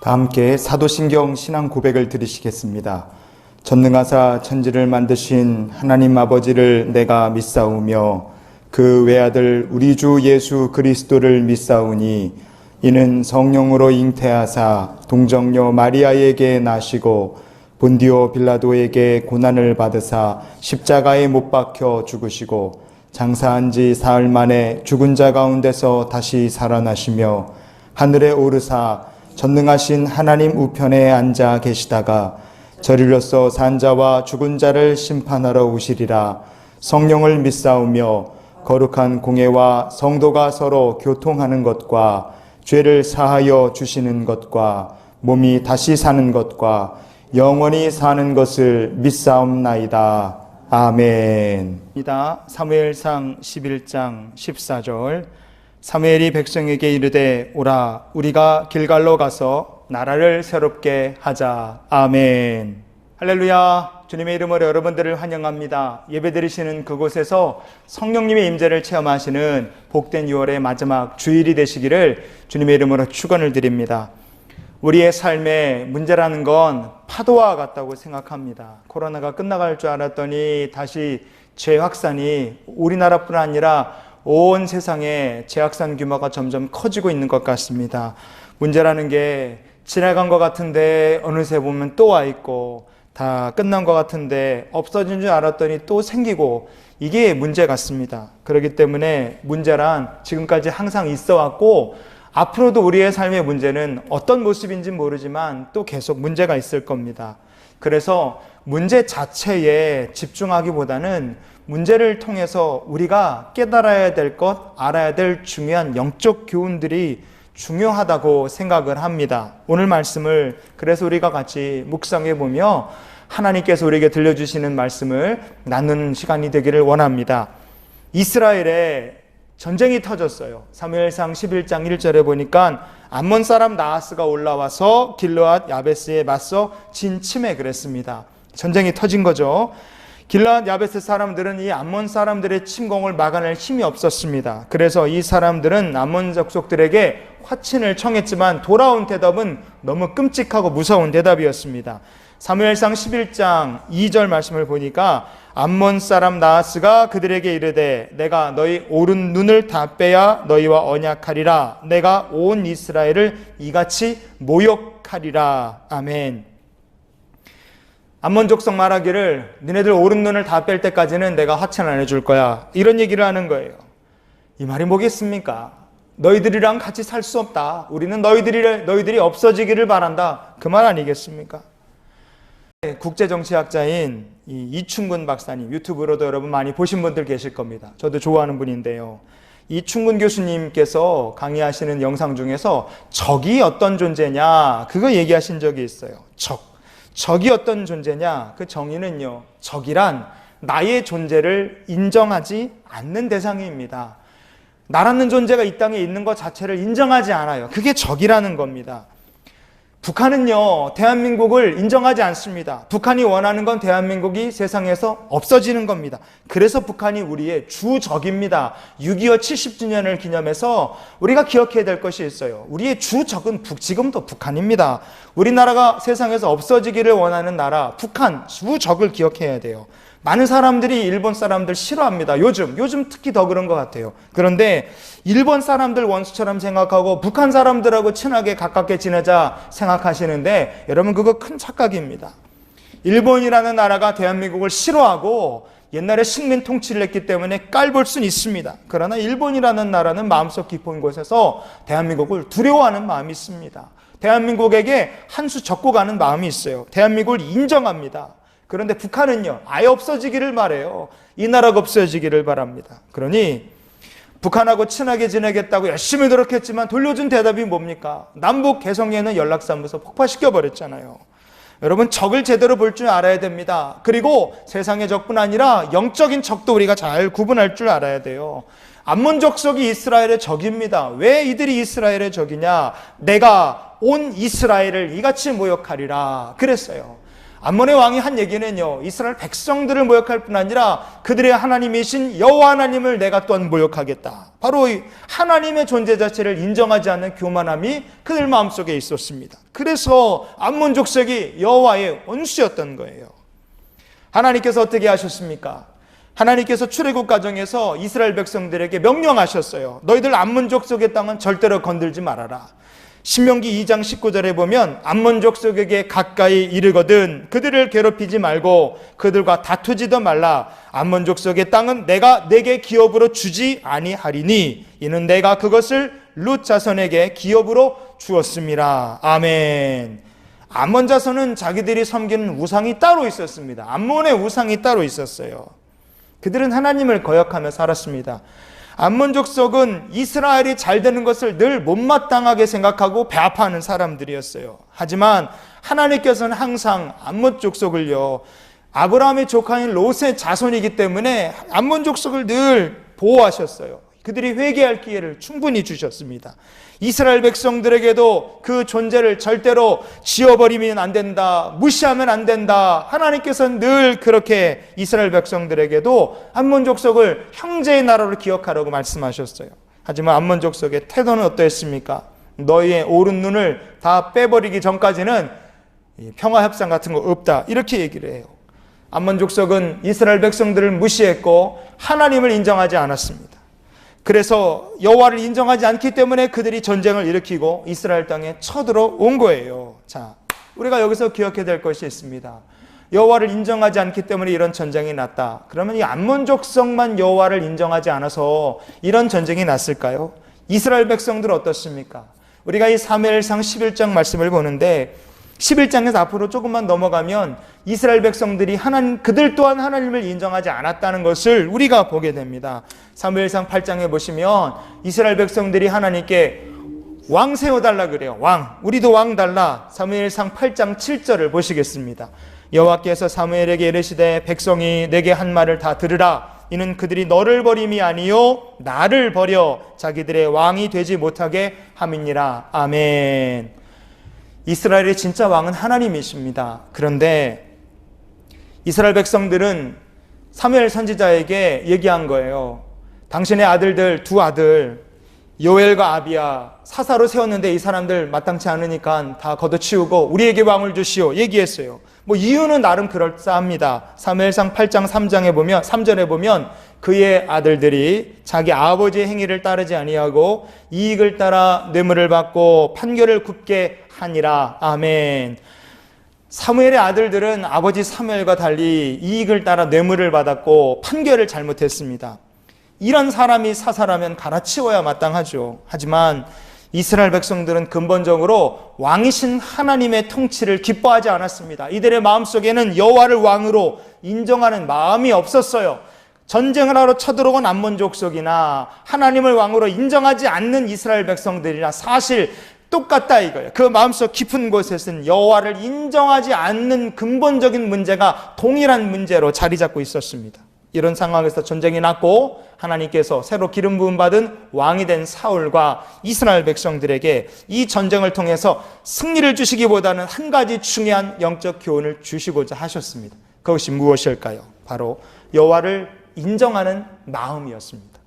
다 함께 사도신경 신앙 고백을 드리시겠습니다. 전능하사 천지를 만드신 하나님 아버지를 내가 믿사오며 그 외아들 우리 주 예수 그리스도를 믿사오니 이는 성령으로 잉태하사 동정녀 마리아에게 나시고 본디오 빌라도에게 고난을 받으사 십자가에 못 박혀 죽으시고 장사한 지 사흘 만에 죽은 자 가운데서 다시 살아나시며 하늘에 오르사 전능하신 하나님 우편에 앉아 계시다가 저리로서 산 자와 죽은 자를 심판하러 오시리라. 성령을 믿사오며 거룩한 공회와 성도가 서로 교통하는 것과 죄를 사하여 주시는 것과 몸이 다시 사는 것과 영원히 사는 것을 믿사옵나이다. 아멘. 사무엘상 11장 14절 사무엘이 백성에게 이르되 오라 우리가 길갈로 가서 나라를 새롭게 하자. 아멘. 할렐루야. 주님의 이름으로 여러분들을 환영합니다. 예배드리시는 그곳에서 성령님의 임재를 체험하시는 복된 6월의 마지막 주일이 되시기를 주님의 이름으로 축원을 드립니다. 우리의 삶의 문제라는 건 파도와 같다고 생각합니다. 코로나가 끝나갈 줄 알았더니 다시 재확산이 우리나라뿐 아니라 온 세상에 재확산 규모가 점점 커지고 있는 것 같습니다. 문제라는 게 지나간 것 같은데 어느새 보면 또 와 있고 다 끝난 것 같은데 없어진 줄 알았더니 또 생기고 이게 문제 같습니다. 그렇기 때문에 문제란 지금까지 항상 있어 왔고 앞으로도 우리의 삶의 문제는 어떤 모습인지 모르지만 또 계속 문제가 있을 겁니다. 그래서 문제 자체에 집중하기보다는 문제를 통해서 우리가 깨달아야 될 것, 알아야 될 중요한 영적 교훈들이 중요하다고 생각을 합니다. 오늘 말씀을 그래서 우리가 같이 묵상해 보며 하나님께서 우리에게 들려주시는 말씀을 나누는 시간이 되기를 원합니다. 이스라엘에 전쟁이 터졌어요. 사무엘상 11장 1절에 보니까 암몬 사람 나하스가 올라와서 길르앗 야베스에 맞서 진침해 그랬습니다. 전쟁이 터진 거죠. 길르앗 야베스 사람들은 이 암몬 사람들의 침공을 막아낼 힘이 없었습니다. 그래서 이 사람들은 암몬 족속들에게 화친을 청했지만 돌아온 대답은 너무 끔찍하고 무서운 대답이었습니다. 사무엘상 11장 2절 말씀을 보니까 암몬 사람 나하스가 그들에게 이르되 내가 너희 오른 눈을 다 빼야 너희와 언약하리라. 내가 온 이스라엘을 이같이 모욕하리라. 아멘. 암몬 족속 말하기를 너네들 오른 눈을 다 뺄 때까지는 내가 화천 안 해줄 거야. 이런 얘기를 하는 거예요. 이 말이 뭐겠습니까? 너희들이랑 같이 살 수 없다. 우리는 너희들이 없어지기를 바란다. 그 말 아니겠습니까? 국제정치학자인 이충근 박사님, 유튜브로도 여러분 많이 보신 분들 계실 겁니다. 저도 좋아하는 분인데요. 이충근 교수님께서 강의하시는 영상 중에서 적이 어떤 존재냐 그거 얘기하신 적이 있어요. 적이 어떤 존재냐? 그 정의는요, 적이란 나의 존재를 인정하지 않는 대상입니다. 나라는 존재가 이 땅에 있는 것 자체를 인정하지 않아요. 그게 적이라는 겁니다. 북한은요, 대한민국을 인정하지 않습니다. 북한이 원하는 건 대한민국이 세상에서 없어지는 겁니다. 그래서 북한이 우리의 주적입니다. 6.25 70주년을 기념해서 우리가 기억해야 될 것이 있어요. 우리의 주적은 지금도 북한입니다. 우리나라가 세상에서 없어지기를 원하는 나라, 북한, 주적을 기억해야 돼요. 많은 사람들이 일본 사람들 싫어합니다. 요즘 특히 더 그런 것 같아요. 그런데 일본 사람들 원수처럼 생각하고 북한 사람들하고 친하게 가깝게 지내자 생각하시는데 여러분 그거 큰 착각입니다. 일본이라는 나라가 대한민국을 싫어하고 옛날에 식민 통치를 했기 때문에 깔볼 수는 있습니다. 그러나 일본이라는 나라는 마음속 깊은 곳에서 대한민국을 두려워하는 마음이 있습니다. 대한민국에게 한 수 적고 가는 마음이 있어요. 대한민국을 인정합니다. 그런데 북한은요, 아예 없어지기를 바래요. 이 나라가 없어지기를 바랍니다. 그러니 북한하고 친하게 지내겠다고 열심히 노력했지만 돌려준 대답이 뭡니까? 남북 개성에는 연락사무소 폭파시켜버렸잖아요. 여러분, 적을 제대로 볼 줄 알아야 됩니다. 그리고 세상의 적뿐 아니라 영적인 적도 우리가 잘 구분할 줄 알아야 돼요. 암몬 족속이 이스라엘의 적입니다. 왜 이들이 이스라엘의 적이냐? 내가 온 이스라엘을 이같이 모욕하리라 그랬어요. 암몬의 왕이 한 얘기는요, 이스라엘 백성들을 모욕할 뿐 아니라 그들의 하나님이신 여호와 하나님을 내가 또한 모욕하겠다. 바로 이 하나님의 존재 자체를 인정하지 않는 교만함이 그들 마음속에 있었습니다. 그래서 암몬 족속이 여호와의 원수였던 거예요. 하나님께서 어떻게 하셨습니까? 하나님께서 출애굽 과정에서 이스라엘 백성들에게 명령하셨어요. 너희들 암몬 족속의 땅은 절대로 건들지 말아라. 신명기 2장 19절에 보면 암몬 족속에게 가까이 이르거든 그들을 괴롭히지 말고 그들과 다투지도 말라. 암몬 족속의 땅은 내가 내게 기업으로 주지 아니하리니 이는 내가 그것을 룻 자손에게 기업으로 주었음이라. 아멘. 암몬 자손은 자기들이 섬기는 우상이 따로 있었습니다. 암몬의 우상이 따로 있었어요. 그들은 하나님을 거역하며 살았습니다. 암몬 족속은 이스라엘이 잘 되는 것을 늘 못마땅하게 생각하고 배아파하는 사람들이었어요. 하지만 하나님께서는 항상 암몬 족속을요, 아브라함의 조카인 롯의 자손이기 때문에 암몬 족속을 늘 보호하셨어요. 그들이 회개할 기회를 충분히 주셨습니다. 이스라엘 백성들에게도 그 존재를 절대로 지워버리면 안 된다, 무시하면 안 된다. 하나님께서는 늘 그렇게 이스라엘 백성들에게도 암몬 족속을 형제의 나라로 기억하라고 말씀하셨어요. 하지만 암몬 족속의 태도는 어떠했습니까? 너희의 오른 눈을 다 빼버리기 전까지는 평화협상 같은 거 없다, 이렇게 얘기를 해요. 암몬 족속은 이스라엘 백성들을 무시했고 하나님을 인정하지 않았습니다. 그래서 여호와를 인정하지 않기 때문에 그들이 전쟁을 일으키고 이스라엘 땅에 쳐들어온 거예요. 자, 우리가 여기서 기억해야 될 것이 있습니다. 여호와를 인정하지 않기 때문에 이런 전쟁이 났다. 그러면 이 암몬 족속만 여호와를 인정하지 않아서 이런 전쟁이 났을까요? 이스라엘 백성들 어떻습니까? 우리가 이 사무엘상 11장 말씀을 보는데 11장에서 앞으로 조금만 넘어가면 이스라엘 백성들이 그들 또한 하나님을 인정하지 않았다는 것을 우리가 보게 됩니다. 사무엘상 8장에 보시면 이스라엘 백성들이 하나님께 왕 세워달라 그래요. 왕, 우리도 왕 달라. 사무엘상 8장 7절을 보시겠습니다. 여호와께서 사무엘에게 이르시되 백성이 내게 한 말을 다 들으라. 이는 그들이 너를 버림이 아니요 나를 버려 자기들의 왕이 되지 못하게 함이니라. 아멘. 이스라엘의 진짜 왕은 하나님이십니다. 그런데 이스라엘 백성들은 사무엘 선지자에게 얘기한 거예요. 당신의 아들들, 두 아들 요엘과 아비야 사사로 세웠는데 이 사람들 마땅치 않으니까 다 걷어치우고 우리에게 왕을 주시오 얘기했어요. 이유는 나름 그럴싸합니다. 사무엘상 8장 3절에 보면 그의 아들들이 자기 아버지의 행위를 따르지 아니하고 이익을 따라 뇌물을 받고 판결을 굽게 하니라. 아멘. 사무엘의 아들들은 아버지 사무엘과 달리 이익을 따라 뇌물을 받았고 판결을 잘못했습니다. 이런 사람이 사사라면 갈아치워야 마땅하죠. 하지만 이스라엘 백성들은 근본적으로 왕이신 하나님의 통치를 기뻐하지 않았습니다. 이들의 마음속에는 여호와를 왕으로 인정하는 마음이 없었어요. 전쟁을 하러 쳐들어온 암몬 족속이나 하나님을 왕으로 인정하지 않는 이스라엘 백성들이나 사실 똑같다 이거예요. 그 마음속 깊은 곳에서는 여호와를 인정하지 않는 근본적인 문제가 동일한 문제로 자리 잡고 있었습니다. 이런 상황에서 전쟁이 났고 하나님께서 새로 기름 부음 받은 왕이 된 사울과 이스라엘 백성들에게 이 전쟁을 통해서 승리를 주시기보다는 한 가지 중요한 영적 교훈을 주시고자 하셨습니다. 그것이 무엇일까요? 바로 여호와를 인정하는 마음이었습니다.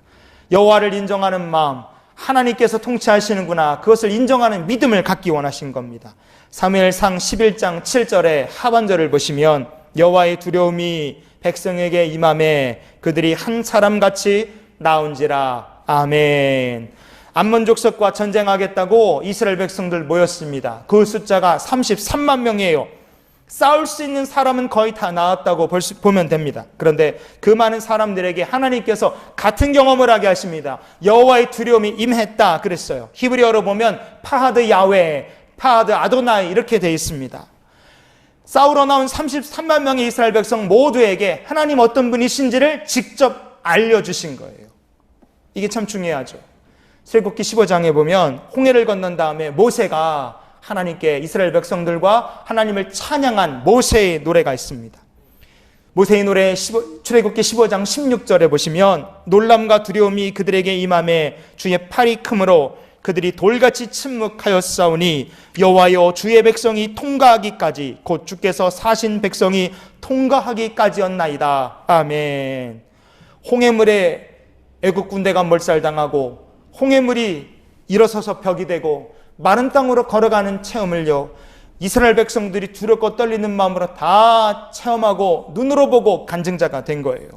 여호와를 인정하는 마음, 하나님께서 통치하시는구나, 그것을 인정하는 믿음을 갖기 원하신 겁니다. 사무엘상 11장 7절의 하반절을 보시면 여호와의 두려움이 백성에게 임함에 그들이 한 사람같이 나온지라. 아멘. 암몬 족속과 전쟁하겠다고 이스라엘 백성들 모였습니다. 그 숫자가 33만 명이에요. 싸울 수 있는 사람은 거의 다 나왔다고 보면 됩니다. 그런데 그 많은 사람들에게 하나님께서 같은 경험을 하게 하십니다. 여호와의 두려움이 임했다 그랬어요. 히브리어로 보면 파하드 야훼, 파하드 아도나이 이렇게 되어 있습니다. 싸우러 나온 33만 명의 이스라엘 백성 모두에게 하나님 어떤 분이신지를 직접 알려주신 거예요. 이게 참 중요하죠. 출애굽기 15장에 보면 홍해를 건넌 다음에 모세가 하나님께 이스라엘 백성들과 하나님을 찬양한 모세의 노래가 있습니다. 모세의 노래 출애굽기 15장 16절에 보시면 놀람과 두려움이 그들에게 임함에 주의 팔이 크므로 그들이 돌같이 침묵하였사오니 여호와여 주의 백성이 통과하기까지 곧 주께서 사신 백성이 통과하기까지였나이다. 아멘. 홍해물에 애국 군대가 몰살당하고 홍해물이 일어서서 벽이 되고 마른 땅으로 걸어가는 체험을요, 이스라엘 백성들이 두렵고 떨리는 마음으로 다 체험하고 눈으로 보고 간증자가 된 거예요.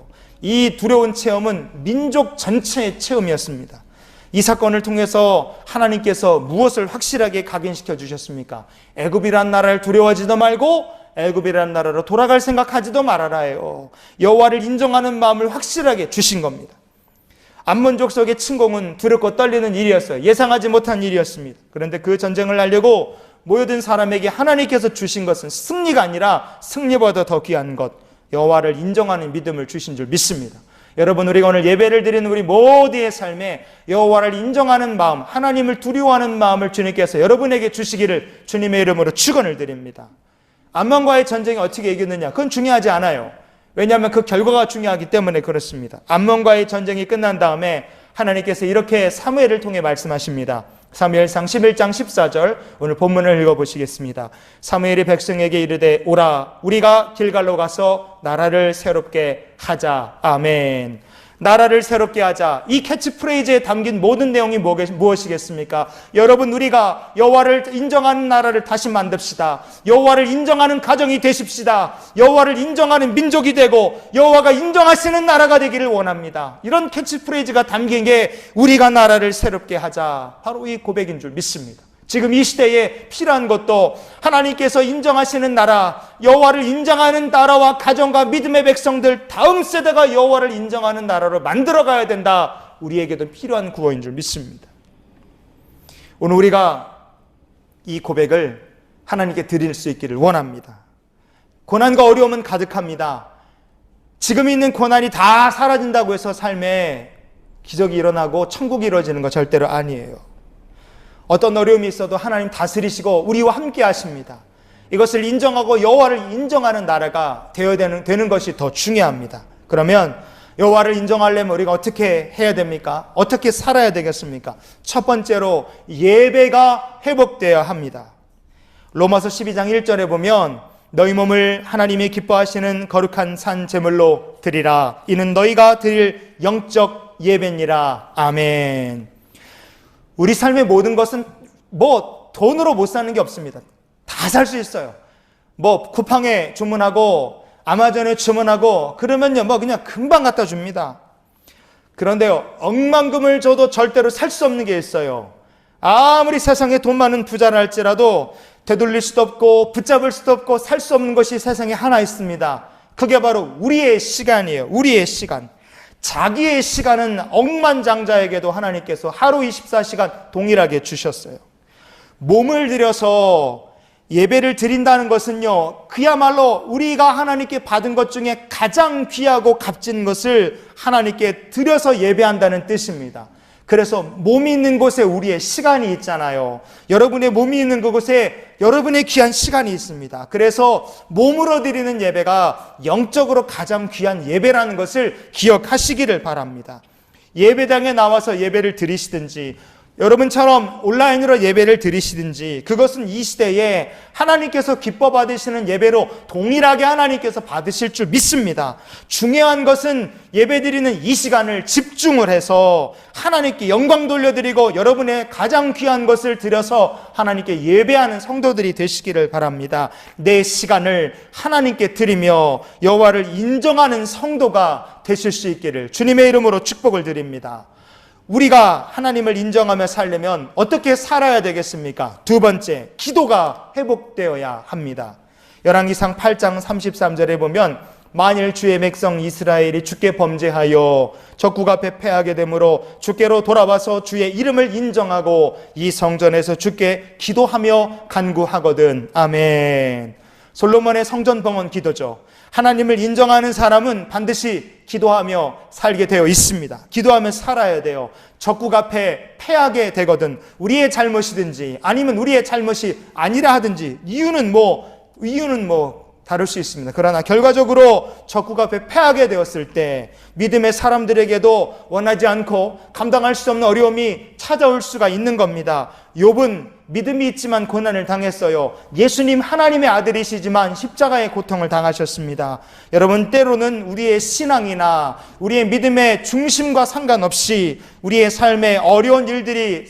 이 두려운 체험은 민족 전체의 체험이었습니다. 이 사건을 통해서 하나님께서 무엇을 확실하게 각인시켜 주셨습니까? 애굽이란 나라를 두려워하지도 말고 애굽이란 나라로 돌아갈 생각하지도 말아라요. 여호와를 인정하는 마음을 확실하게 주신 겁니다. 암몬 족속의 침공은 두렵고 떨리는 일이었어요. 예상하지 못한 일이었습니다. 그런데 그 전쟁을 하려고 모여든 사람에게 하나님께서 주신 것은 승리가 아니라 승리보다 더 귀한 것, 여호와를 인정하는 믿음을 주신 줄 믿습니다. 여러분, 우리가 오늘 예배를 드리는 우리 모두의 삶에 여호와를 인정하는 마음, 하나님을 두려워하는 마음을 주님께서 여러분에게 주시기를 주님의 이름으로 축원을 드립니다. 암몬과의 전쟁이 어떻게 이겼느냐? 그건 중요하지 않아요. 왜냐하면 그 결과가 중요하기 때문에 그렇습니다. 암몬과의 전쟁이 끝난 다음에 하나님께서 이렇게 사무엘을 통해 말씀하십니다. 사무엘상 11장 14절, 오늘 본문을 읽어보시겠습니다. 사무엘이 백성에게 이르되 오라, 우리가 길갈로 가서 나라를 새롭게 하자. 아멘. 나라를 새롭게 하자. 이 캐치프레이즈에 담긴 모든 내용이 무엇이겠습니까? 여러분, 우리가 여호와를 인정하는 나라를 다시 만듭시다. 여호와를 인정하는 가정이 되십시다. 여호와를 인정하는 민족이 되고 여호와가 인정하시는 나라가 되기를 원합니다. 이런 캐치프레이즈가 담긴 게 우리가 나라를 새롭게 하자, 바로 이 고백인 줄 믿습니다. 지금 이 시대에 필요한 것도 하나님께서 인정하시는 나라, 여호와를 인정하는 나라와 가정과 믿음의 백성들, 다음 세대가 여호와를 인정하는 나라로 만들어가야 된다. 우리에게도 필요한 구호인 줄 믿습니다. 오늘 우리가 이 고백을 하나님께 드릴 수 있기를 원합니다. 고난과 어려움은 가득합니다. 지금 있는 고난이 다 사라진다고 해서 삶에 기적이 일어나고 천국이 이루어지는 거 절대로 아니에요. 어떤 어려움이 있어도 하나님 다스리시고 우리와 함께 하십니다. 이것을 인정하고 여호와를 인정하는 나라가 되어야 되는 것이 더 중요합니다. 그러면 여호와를 인정하려면 우리가 어떻게 해야 됩니까? 어떻게 살아야 되겠습니까? 첫 번째로 예배가 회복되어야 합니다. 로마서 12장 1절에 보면 너희 몸을 하나님이 기뻐하시는 거룩한 산 제물로 드리라. 이는 너희가 드릴 영적 예배니라. 아멘. 우리 삶의 모든 것은 돈으로 못 사는 게 없습니다. 다 살 수 있어요. 쿠팡에 주문하고 아마존에 주문하고 그러면요, 그냥 금방 갖다 줍니다. 그런데요, 억만금을 줘도 절대로 살 수 없는 게 있어요. 아무리 세상에 돈 많은 부자라 할지라도 되돌릴 수도 없고 붙잡을 수도 없고 살 수 없는 것이 세상에 하나 있습니다. 그게 바로 우리의 시간이에요. 우리의 시간. 자기의 시간은 억만장자에게도 하나님께서 하루 24시간 동일하게 주셨어요. 몸을 들여서 예배를 드린다는 것은요, 그야말로 우리가 하나님께 받은 것 중에 가장 귀하고 값진 것을 하나님께 드려서 예배한다는 뜻입니다. 그래서 몸이 있는 곳에 우리의 시간이 있잖아요. 여러분의 몸이 있는 그곳에 여러분의 귀한 시간이 있습니다. 그래서 몸으로 드리는 예배가 영적으로 가장 귀한 예배라는 것을 기억하시기를 바랍니다. 예배당에 나와서 예배를 드리시든지 여러분처럼 온라인으로 예배를 드리시든지 그것은 이 시대에 하나님께서 기뻐 받으시는 예배로 동일하게 하나님께서 받으실 줄 믿습니다. 중요한 것은 예배 드리는 이 시간을 집중을 해서 하나님께 영광 돌려드리고 여러분의 가장 귀한 것을 드려서 하나님께 예배하는 성도들이 되시기를 바랍니다. 내 시간을 하나님께 드리며 여호와를 인정하는 성도가 되실 수 있기를 주님의 이름으로 축복을 드립니다. 우리가 하나님을 인정하며 살려면 어떻게 살아야 되겠습니까? 두 번째, 기도가 회복되어야 합니다. 열왕기상 8장 33절에 보면 만일 주의 백성 이스라엘이 주께 범죄하여 적국 앞에 패하게 되므로 주께로 돌아와서 주의 이름을 인정하고 이 성전에서 주께 기도하며 간구하거든. 아멘. 솔로몬의 성전 봉헌 기도죠. 하나님을 인정하는 사람은 반드시 기도하며 살게 되어 있습니다. 기도하며 살아야 돼요. 적국 앞에 패하게 되거든. 우리의 잘못이든지 아니면 우리의 잘못이 아니라 하든지 이유는 다를 수 있습니다. 그러나 결과적으로 적국 앞에 패하게 되었을 때 믿음의 사람들에게도 원하지 않고 감당할 수 없는 어려움이 찾아올 수가 있는 겁니다. 욥은 믿음이 있지만 고난을 당했어요. 예수님 하나님의 아들이시지만 십자가의 고통을 당하셨습니다. 여러분, 때로는 우리의 신앙이나 우리의 믿음의 중심과 상관없이 우리의 삶에 어려운 일들이,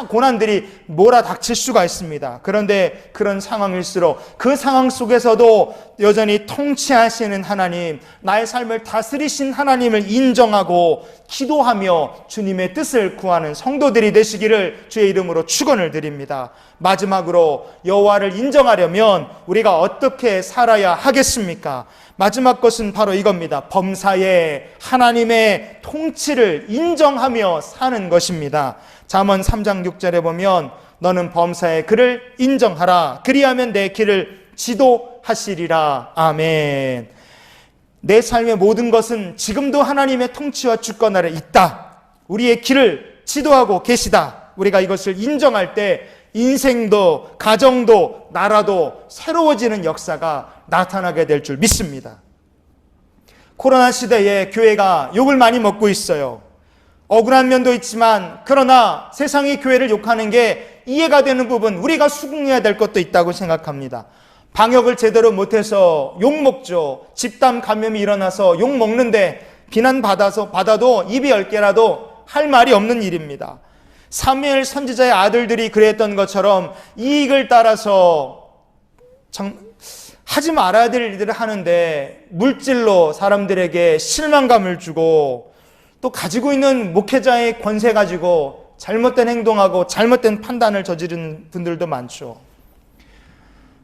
고난들이 몰아닥칠 수가 있습니다. 그런데 그런 상황일수록 그 상황 속에서도 여전히 통치하시는 하나님, 나의 삶을 다스리신 하나님을 인정하고 기도하며 주님의 뜻을 구하는 성도들이 되시기를 주의 이름으로 축원을 드립니다. 마지막으로 여호와를 인정하려면 우리가 어떻게 살아야 하겠습니까? 마지막 것은 바로 이겁니다. 범사에 하나님의 통치를 인정하며 사는 것입니다. 잠언 3장 6절에 보면 너는 범사에 그를 인정하라. 그리하면 내 길을 지도하시리라. 아멘. 내 삶의 모든 것은 지금도 하나님의 통치와 주권 아래 있다. 우리의 길을 지도하고 계시다. 우리가 이것을 인정할 때 인생도 가정도 나라도 새로워지는 역사가 나타나게 될 줄 믿습니다. 코로나 시대에 교회가 욕을 많이 먹고 있어요. 억울한 면도 있지만 그러나 세상이 교회를 욕하는 게 이해가 되는 부분, 우리가 수긍해야 될 것도 있다고 생각합니다. 방역을 제대로 못해서 욕먹죠. 집단 감염이 일어나서 욕먹는데 비난받아도 입이 10개라도 할 말이 없는 일입니다. 사무엘 선지자의 아들들이 그랬던 것처럼 이익을 따라서 하지 말아야 될 일들을 하는데 물질로 사람들에게 실망감을 주고 또 가지고 있는 목회자의 권세 가지고 잘못된 행동하고 잘못된 판단을 저지른 분들도 많죠.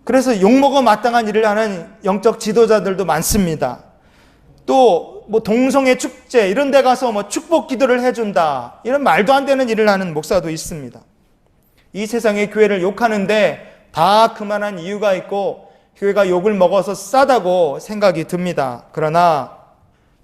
그래서 욕먹어 마땅한 일을 하는 영적 지도자들도 많습니다. 또 동성애 축제 이런 데 가서 축복 기도를 해준다, 이런 말도 안 되는 일을 하는 목사도 있습니다. 이 세상의 교회를 욕하는데 다 그만한 이유가 있고 교회가 욕을 먹어서 싸다고 생각이 듭니다. 그러나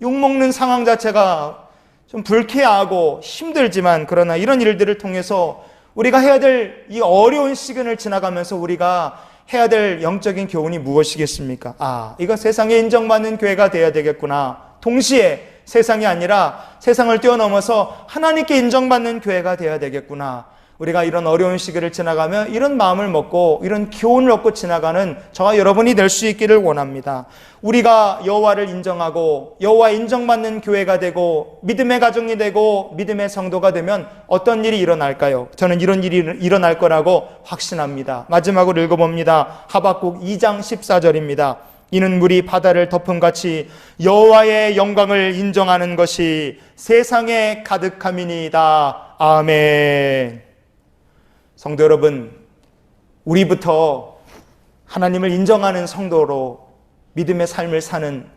욕먹는 상황 자체가 좀 불쾌하고 힘들지만, 그러나 이런 일들을 통해서 우리가 해야 될 이 어려운 시간을 지나가면서 우리가 해야 될 영적인 교훈이 무엇이겠습니까? 이거 세상에 인정받는 교회가 되어야 되겠구나. 동시에 세상이 아니라 세상을 뛰어넘어서 하나님께 인정받는 교회가 되어야 되겠구나. 우리가 이런 어려운 시기를 지나가며 이런 마음을 먹고 이런 교훈을 얻고 지나가는 저와 여러분이 될 수 있기를 원합니다. 우리가 여호와를 인정하고 여호와 인정받는 교회가 되고 믿음의 가정이 되고 믿음의 성도가 되면 어떤 일이 일어날까요? 저는 이런 일이 일어날 거라고 확신합니다. 마지막으로 읽어봅니다. 하박국 2장 14절입니다. 이는 물이 바다를 덮음같이 여호와의 영광을 인정하는 것이 세상에 가득함이니이다. 아멘. 성도 여러분, 우리부터 하나님을 인정하는 성도로 믿음의 삶을 사는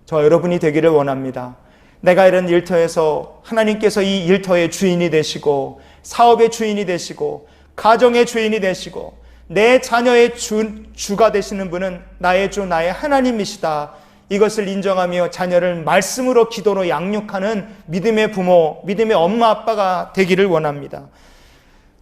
저 여러분이 되기를 원합니다. 내가 이런 일터에서 하나님께서 이 일터의 주인이 되시고 사업의 주인이 되시고 가정의 주인이 되시고 내 자녀의 주가 되시는 분은 나의 주, 나의 하나님이시다. 이것을 인정하며 자녀를 말씀으로 기도로 양육하는 믿음의 부모, 믿음의 엄마 아빠가 되기를 원합니다.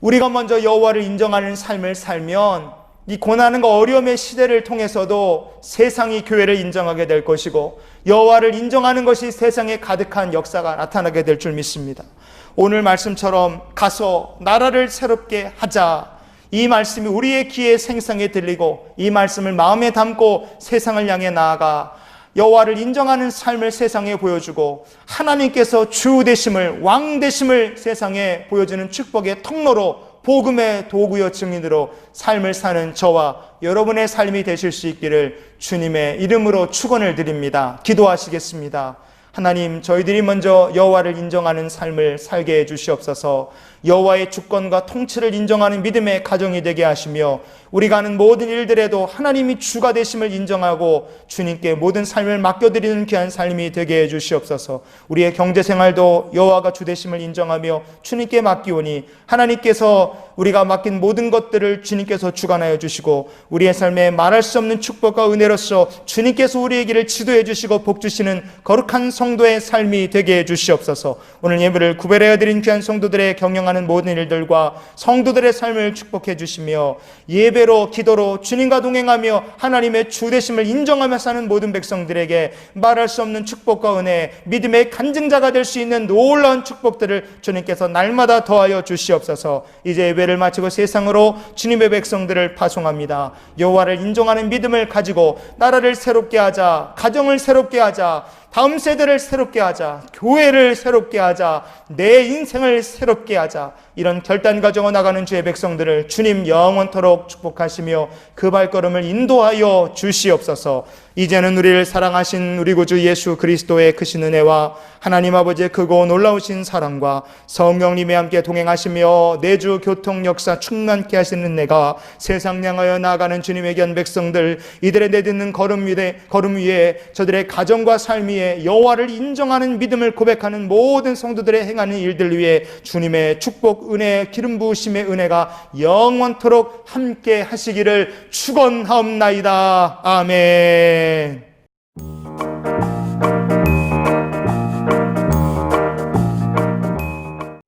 우리가 먼저 여호와를 인정하는 삶을 살면 이 고난과 어려움의 시대를 통해서도 세상이 교회를 인정하게 될 것이고 여호와를 인정하는 것이 세상에 가득한 역사가 나타나게 될 줄 믿습니다. 오늘 말씀처럼 가서 나라를 새롭게 하자, 이 말씀이 우리의 귀에 생생히 들리고 이 말씀을 마음에 담고 세상을 향해 나아가 여호와를 인정하는 삶을 세상에 보여주고 하나님께서 주 되심을, 왕 되심을 세상에 보여주는 축복의 통로로 복음의 도구여 증인으로 삶을 사는 저와 여러분의 삶이 되실 수 있기를 주님의 이름으로 축원을 드립니다. 기도하시겠습니다. 하나님, 저희들이 먼저 여호와를 인정하는 삶을 살게 해 주시옵소서. 여호와의 주권과 통치를 인정하는 믿음의 가정이 되게 하시며 우리가 하는 모든 일들에도 하나님이 주가 되심을 인정하고 주님께 모든 삶을 맡겨드리는 귀한 삶이 되게 해 주시옵소서. 우리의 경제생활도 여호와가 주 되심을 인정하며 주님께 맡기오니 하나님께서 우리가 맡긴 모든 것들을 주님께서 주관하여 주시고 우리의 삶에 말할 수 없는 축복과 은혜로서 주님께서 우리의 길을 지도해 주시고 복 주시는 거룩한 성도의 삶이 되게 해 주시옵소서. 오늘 예배를 구별하여 드린 귀한 성도들의 경영하는 모든 일들과 성도들의 삶을 축복해 주시며 예배 예배로 기도로 주님과 동행하며 하나님의 주되심을 인정하며 사는 모든 백성들에게 말할 수 없는 축복과 은혜, 믿음의 간증자가 될 수 있는 놀라운 축복들을 주님께서 날마다 더하여 주시옵소서. 이제 예배를 마치고 세상으로 주님의 백성들을 파송합니다. 여호와를 인정하는 믿음을 가지고 나라를 새롭게 하자, 가정을 새롭게 하자, 다음 세대를 새롭게 하자, 교회를 새롭게 하자, 내 인생을 새롭게 하자, 이런 결단 가정으로 나가는 주의 백성들을 주님 영원토록 축복하시며 그 발걸음을 인도하여 주시옵소서. 이제는 우리를 사랑하신 우리 구주 예수 그리스도의 크신 은혜와 하나님 아버지의 크고 놀라우신 사랑과 성령님이 함께 동행하시며 내주 교통 역사 충만케 하시는 은혜가 세상 향하여 나아가는 주님의 견 백성들, 이들의 내딛는 걸음 위에 저들의 가정과 삶 위에 여호와를 인정하는 믿음을 고백하는 모든 성도들의 행하는 일들 위에 주님의 축복, 은혜, 기름 부으심의 은혜가 영원토록 함께 하시기를 축원하옵나이다. 아멘.